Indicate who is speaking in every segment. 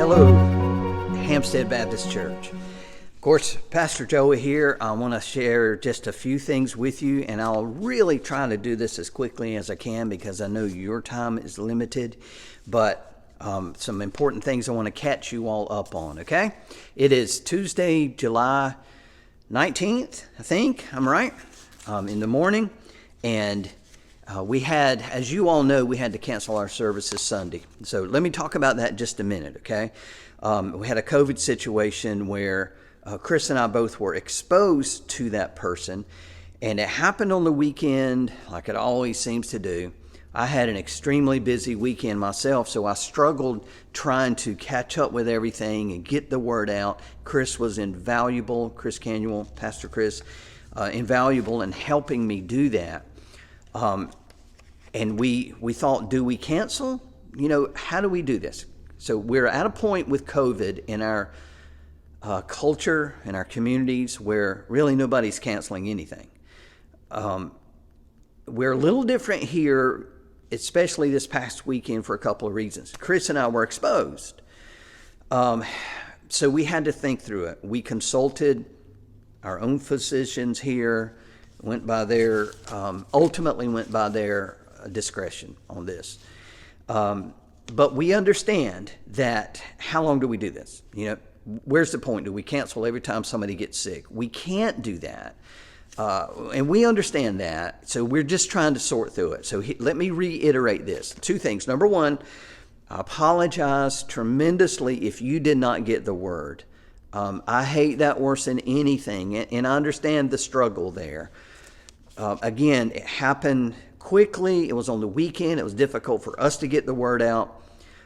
Speaker 1: Hello, Hampstead Baptist Church. Of course, Pastor Joey here. I want to share just a few things with you, and I'll really try to do this as quickly as I can because I know your time is limited, but some important things I want to catch you all up on, okay? It is Tuesday, July 19th, I think, I'm right, in the morning, and we had, as you all know, we had to cancel our services Sunday. So let me talk about that just a minute, okay? We had a COVID situation where Chris and I both were exposed to that person, and it happened on the weekend like it always seems to do. I had an extremely busy weekend myself, so I struggled trying to catch up with everything and get the word out. Chris was invaluable, Chris Canuel, Pastor Chris, invaluable in helping me do that. And we thought, do we cancel? You know, how do we do this? So we're at a point with COVID in our culture and our communities where really nobody's canceling anything. We're a little different here, especially this past weekend for a couple of reasons. Chris and I were exposed. So we had to think through it. We consulted our own physicians here, ultimately went by their discretion on this. But we understand that how long do we do this? You know, where's the point? Do we cancel every time somebody gets sick? We can't do that. And we understand that. So we're just trying to sort through it. So let me reiterate this. Two things. Number one, I apologize tremendously if you did not get the word. I hate that worse than anything. And I understand the struggle there. Again, it happened quickly. It was on the weekend. It was difficult for us to get the word out.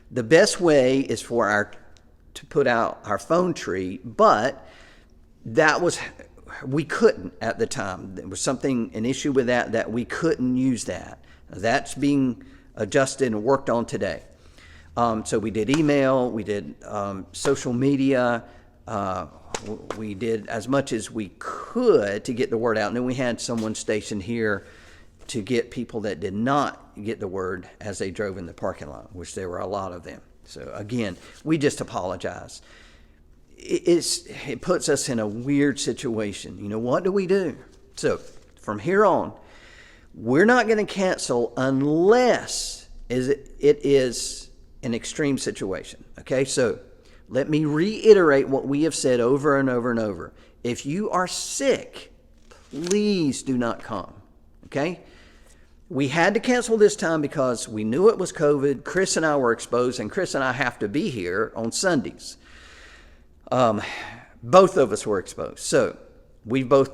Speaker 1: The best way is to put out our phone tree, but we couldn't at the time. There was an issue with that we couldn't use that. That's being adjusted and worked on today. So we did email, we did social media, we did as much as we could to get the word out. And then we had someone stationed here to get people that did not get the word as they drove in the parking lot, which there were a lot of them. So again, we just apologize. It puts us in a weird situation. You know, what do we do? So from here on, we're not going to cancel unless it is an extreme situation. Okay, so let me reiterate what we have said over and over and over. If you are sick, please do not come. Okay? We had to cancel this time because we knew it was COVID. Chris and I were exposed, and Chris and I have to be here on Sundays. Both of us were exposed. So we both,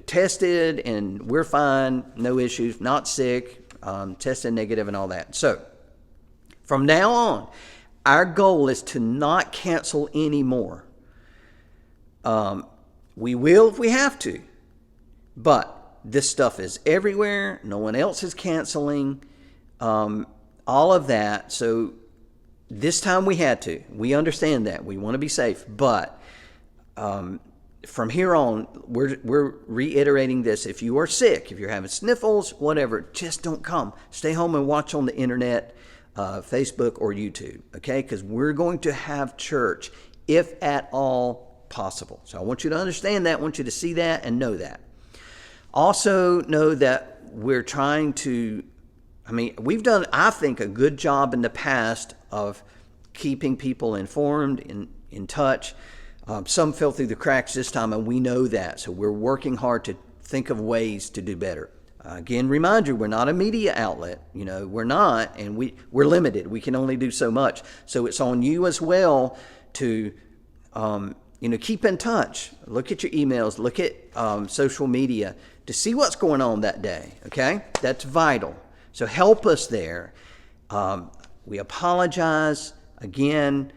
Speaker 1: tested, and we're fine, no issues, not sick, tested negative and all that. So from now on, our goal is to not cancel anymore. We will if we have to, but this stuff is everywhere. No one else is canceling, all of that. So this time we had to. We understand that. We want to be safe. But from here on, we're reiterating this. If you are sick, if you're having sniffles, whatever, just don't come. Stay home and watch on the internet, Facebook or YouTube, okay? Because we're going to have church if at all possible. So I want you to understand that. I want you to see that and know that. Also know that we're trying to, we've done, I think, a good job in the past of keeping people informed, in touch. Some fell through the cracks this time, and we know that. So we're working hard to think of ways to do better. Again, remind you, we're not a media outlet. We're not, and we're limited. We can only do so much. So it's on you as well to keep in touch. Look at your emails. Look at social media to see what's going on that day, okay? That's vital. So help us there. We apologize, again,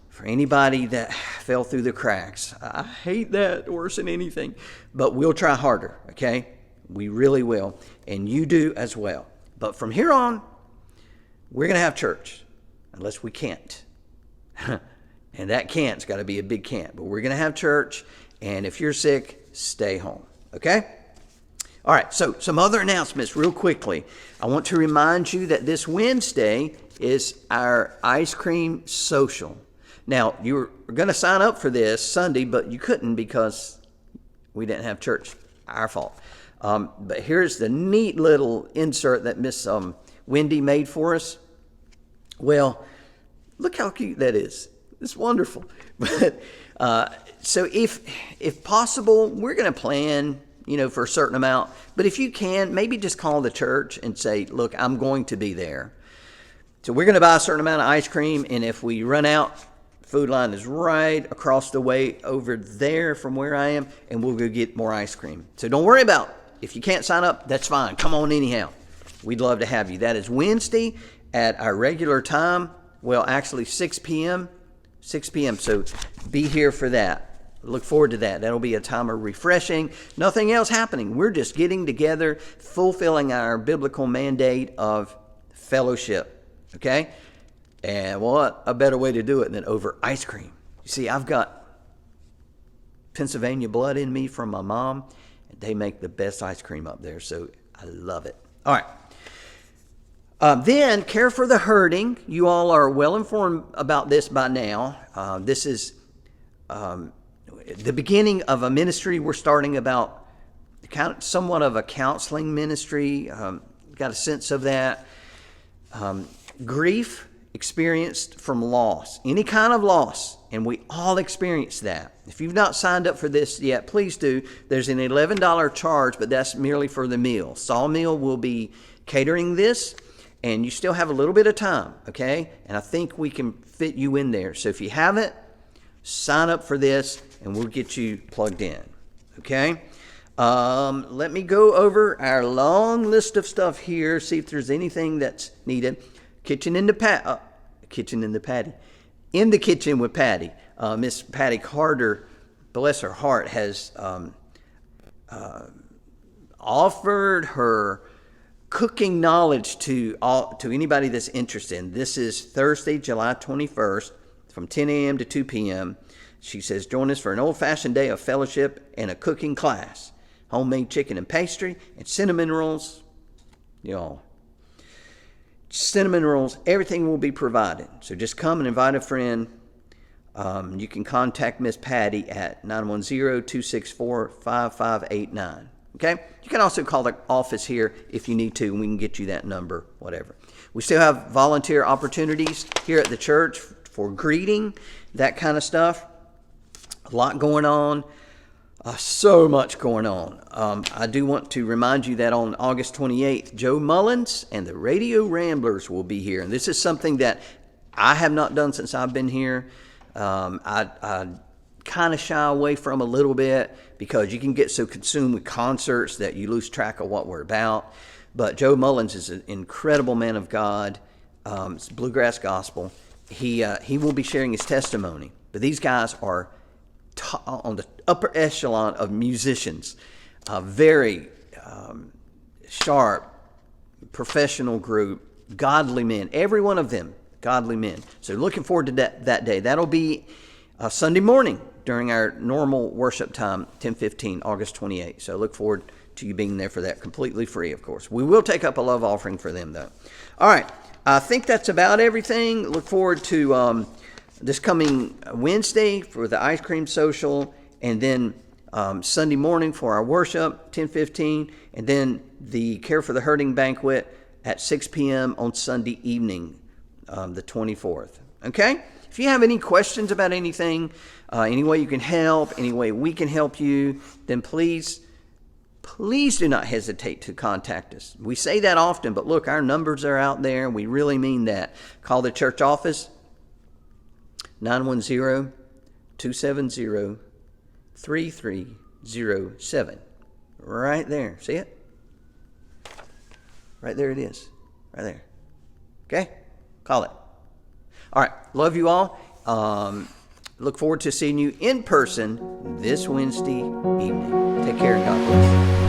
Speaker 1: for anybody that fell through the cracks. I hate that worse than anything, but we'll try harder, okay? We really will, and you do as well. But from here on, we're going to have church, unless we can't. And that can't's got to be a big can't. But we're going to have church, and if you're sick, stay home. Okay? All right, so some other announcements real quickly. I want to remind you that this Wednesday is our ice cream social. Now, you were going to sign up for this Sunday, but you couldn't because we didn't have church. Our fault. But here's the neat little insert that Miss Wendy made for us. Well, look how cute that is. It's wonderful. But so if possible, we're going to plan, for a certain amount. But if you can, maybe just call the church and say, look, I'm going to be there. So we're going to buy a certain amount of ice cream, and if we run out, Food Line is right across the way over there from where I am, and we'll go get more ice cream. So don't worry about it. If you can't sign up, that's fine. Come on anyhow. We'd love to have you. That is Wednesday at our regular time. Well, actually 6 p.m. 6 p.m. So be here for that. Look forward to that. That'll be a time of refreshing. Nothing else happening. We're just getting together, fulfilling our biblical mandate of fellowship. Okay? And what a better way to do it than over ice cream. You see, I've got Pennsylvania blood in me from my mom. And they make the best ice cream up there, so I love it. All right. Then, care for the hurting. You all are well informed about this by now. This is the beginning of a ministry we're starting about, somewhat of a counseling ministry. Got a sense of that. Grief experienced from loss, any kind of loss, and we all experience that. If you've not signed up for this yet, please do. There's an $11 charge, but that's merely for the meal. Sawmill will be catering this, and you still have a little bit of time, okay? And I think we can fit you in there. So if you haven't, sign up for this, and we'll get you plugged in, okay? Let me go over our long list of stuff here, see if there's anything that's needed. In the kitchen with Patty. Miss Patty Carter, bless her heart, has offered her cooking knowledge to anybody that's interested. This is Thursday, July 21st, from 10 a.m. to 2 p.m. She says, join us for an old-fashioned day of fellowship and a cooking class. Homemade chicken and pastry and cinnamon rolls. Cinnamon rolls, everything will be provided. So just come and invite a friend. You can contact Miss Patty at 910-264-5589. Okay? You can also call the office here if you need to, and we can get you that number, whatever. We still have volunteer opportunities here at the church for greeting, that kind of stuff. A lot going on. So much going on. I do want to remind you that on August 28th, Joe Mullins and the Radio Ramblers will be here. And this is something that I have not done since I've been here. I kind of shy away from a little bit because you can get so consumed with concerts that you lose track of what we're about. But Joe Mullins is an incredible man of God. It's bluegrass gospel. He will be sharing his testimony. But these guys are on the upper echelon of musicians, very sharp, professional group, godly men, every one of them godly men. So looking forward to that day. That'll be Sunday morning during our normal worship time, 10:15, August 28th. So look forward to you being there for that, completely free, of course. We will take up a love offering for them, though. All right, I think that's about everything. Look forward to this coming Wednesday for the ice cream social, and then Sunday morning for our worship, 10:15, and then the Care for the Hurting banquet at 6 p.m. on Sunday evening, the 24th. Okay? If you have any questions about anything, any way you can help, any way we can help you, then please do not hesitate to contact us. We say that often, but look, our numbers are out there, and we really mean that. Call the church office, 910-270-3307. Right there. See it? Right there it is. Right there. Okay? Call it. All right. Love you all. Look forward to seeing you in person this Wednesday evening. Take care. God bless.